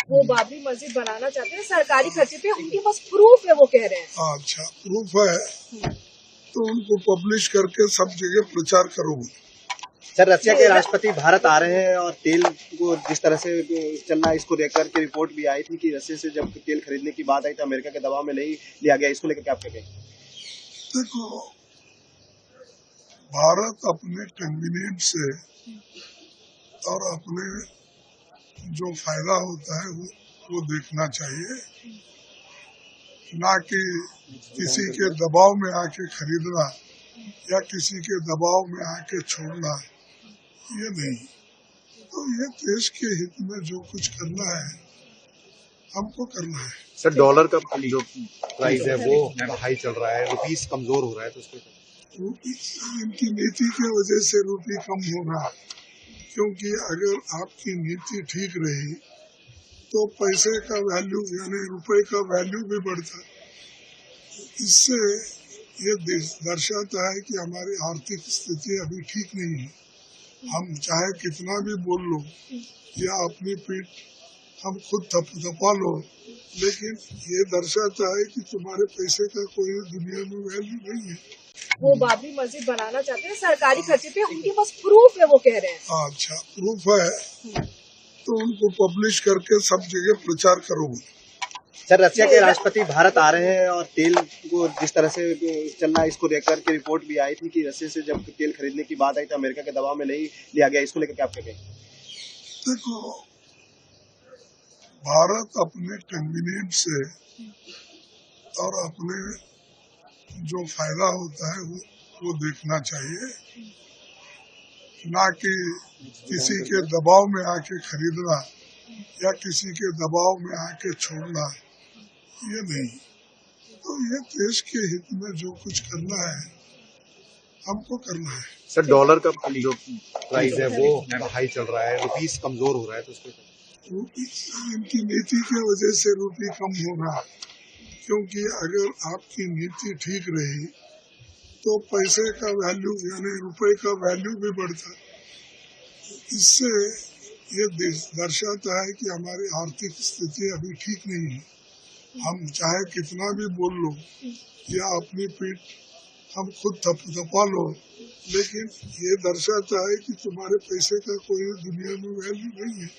वो बाबरी मस्जिद बनाना चाहते हैं सरकारी खर्चे पे, उनके पास प्रूफ है, वो कह रहे हैं। अच्छा, प्रूफ है तो उनको पब्लिश करके सब जगह प्रचार करो। सर, रशिया के राष्ट्रपति भारत आ रहे हैं और तेल को जिस तरह से चल रहा है, इसको लेकर के रिपोर्ट भी आई थी कि रशिया से जब तेल खरीदने की बात आई तो अमेरिका के दबाव में नहीं लिया गया। इसको लेकर क्या आप कहेंगे? देखो, भारत अपने कन्वीनियंस से और अपने जो फायदा होता है वो देखना चाहिए, ना कि किसी के दबाव में आके खरीदना या किसी के दबाव में आके छोड़ना, ये नहीं। तो ये देश के हित में जो कुछ करना है हमको करना है। सर, डॉलर का जो प्राइस है वो हाई चल रहा है, रुपीस कमजोर हो रहा है, तो उसको इनकी नीति की वजह से रुपये कम होगा, क्योंकि अगर आपकी नीति ठीक रही तो पैसे का वैल्यू यानी रुपए का वैल्यू भी बढ़ता। इससे ये दर्शाता है कि हमारी आर्थिक स्थिति अभी ठीक नहीं है। हम चाहे कितना भी बोल लो या अपनी पीठ हम खुद थपथपा लो, लेकिन ये दर्शाता है कि तुम्हारे पैसे का कोई दुनिया में वैल्यू नहीं है। वो बाबरी मस्जिद बनाना चाहते हैं सरकारी खर्चे पे, उनके पास प्रूफ है, वो कह रहे हैं। अच्छा, प्रूफ है तो उनको पब्लिश करके सब जगह प्रचार करो। सर, रशिया के राष्ट्रपति भारत आ रहे हैं और तेल को जिस तरह से चल रहा है, इसको लेकर के रिपोर्ट भी आई थी कि रशिया से जब तेल खरीदने की बात आई तो अमेरिका के दबाव में नहीं लिया गया। इसको लेकर क्या आप कहेंगे? देखो, भारत अपने कन्वीनियंस से और अपने जो फायदा होता है वो देखना चाहिए, ना कि किसी के दबाव में आके खरीदना या किसी के दबाव में आके छोड़ना, ये नहीं। तो ये देश के हित में जो कुछ करना है हमको करना है। सर, डॉलर का जो प्राइस है वो हाई चल रहा है, रुपीस कमजोर हो रहा है, तो उसको इनकी नीति की वजह से रुपये कम होगा, क्योंकि अगर आपकी नीति ठीक रही तो पैसे का वैल्यू यानी रुपए का वैल्यू भी बढ़ता। इससे ये दर्शाता है कि हमारी आर्थिक स्थिति अभी ठीक नहीं है। हम चाहे कितना भी बोल लो या अपनी पीठ हम खुद थपथपा लो, लेकिन ये दर्शाता है कि तुम्हारे पैसे का कोई दुनिया में वैल्यू नहीं है।